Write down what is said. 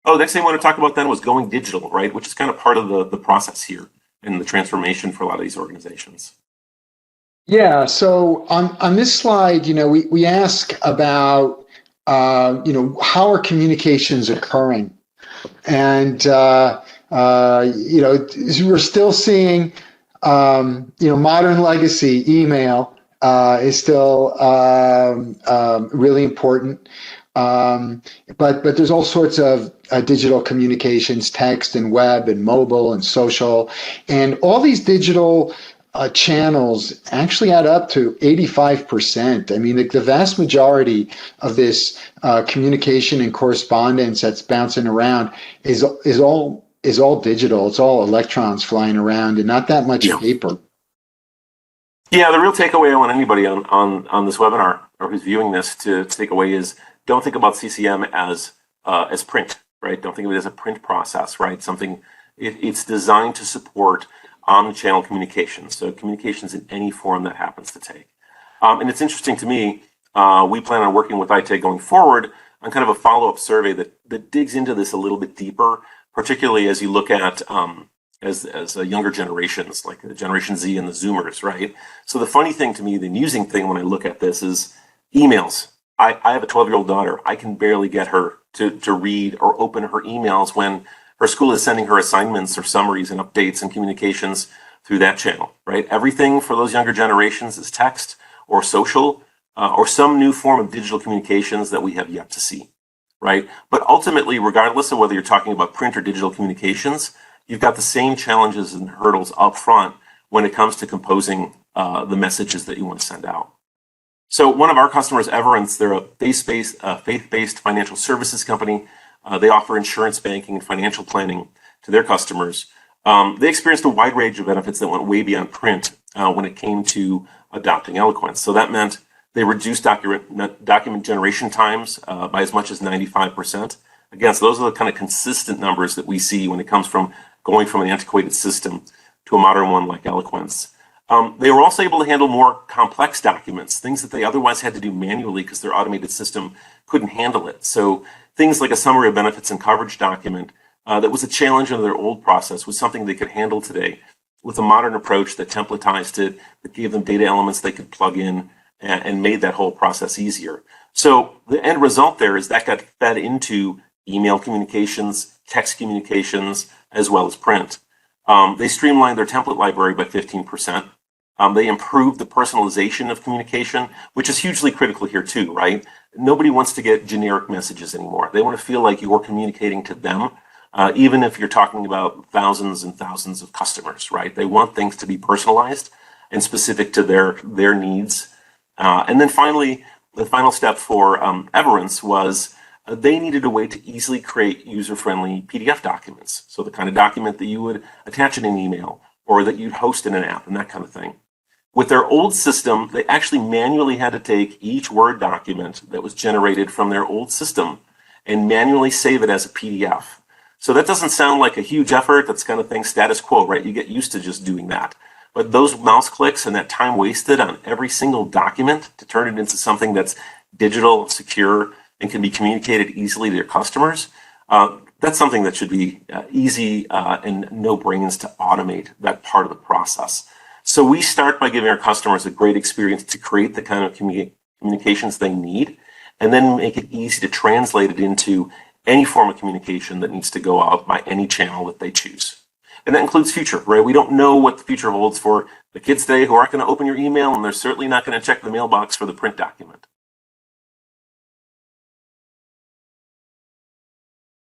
Oh, the next thing I want to talk about then was going digital, right? Which is kind of part of the process here and the transformation for a lot of these organizations. Yeah. So on this slide, we ask about, how are communications occurring? And, we're still seeing, modern legacy email is still really important. But there's all sorts of digital communications, text and web and mobile and social, and all these digital channels actually add up to 85%. I mean, the vast majority of this communication and correspondence that's bouncing around is all digital. It's all electrons flying around and not that much paper. Yeah, the real takeaway I want anybody on this webinar or who's viewing this to take away is don't think about CCM as print, right? Don't think of it as a print process, right? It's designed to support omni-channel communications, so communications in any form that happens to take. And it's interesting to me, we plan on working with Aite going forward on kind of a follow-up survey that digs into this a little bit deeper, particularly as you look at as younger generations, like the Generation Z and the Zoomers, right? So the funny thing to me, the amusing thing when I look at this is emails. I have a 12-year-old daughter. I can barely get her to read or open her emails when her school is sending her assignments or summaries and updates and communications through that channel, right? Everything for those younger generations is text or social or some new form of digital communications that we have yet to see, right? But ultimately, regardless of whether you're talking about print or digital communications, you've got the same challenges and hurdles up front when it comes to composing the messages that you want to send out. So one of our customers, Everence, they're a faith-based financial services company. They offer insurance, banking, and financial planning to their customers. They experienced a wide range of benefits that went way beyond print when it came to adopting eloquence. So that meant they reduced document generation times by as much as 95%. Again, so those are the kind of consistent numbers that we see when it comes from going from an antiquated system to a modern one like eloquence. They were also able to handle more complex documents, things that they otherwise had to do manually because their automated system couldn't handle it. So things like a summary of benefits and coverage document that was a challenge in their old process was something they could handle today with a modern approach that templatized it, that gave them data elements they could plug in and made that whole process easier. So the end result there is that got fed into email communications, text communications, as well as print. They streamlined their template library by 15%. They improved the personalization of communication, which is hugely critical here too, right? Nobody wants to get generic messages anymore. They want to feel like you're communicating to them, even if you're talking about thousands and thousands of customers, right? They want things to be personalized and specific to their needs. And then finally, the final step for Everence was they needed a way to easily create user-friendly PDF documents. So the kind of document that you would attach in an email or that you'd host in an app and that kind of thing. With their old system, they actually manually had to take each Word document that was generated from their old system and manually save it as a PDF. So that doesn't sound like a huge effort. That's kind of thing status quo, right? You get used to just doing that. But those mouse clicks and that time wasted on every single document to turn it into something that's digital, secure, and can be communicated easily to your customers, that's something that should be easy and no brains to automate that part of the process. So we start by giving our customers a great experience to create the kind of communications they need, and then make it easy to translate it into any form of communication that needs to go out by any channel that they choose. And that includes future, right? We don't know what the future holds for the kids today who aren't going to open your email, and they're certainly not going to check the mailbox for the print document.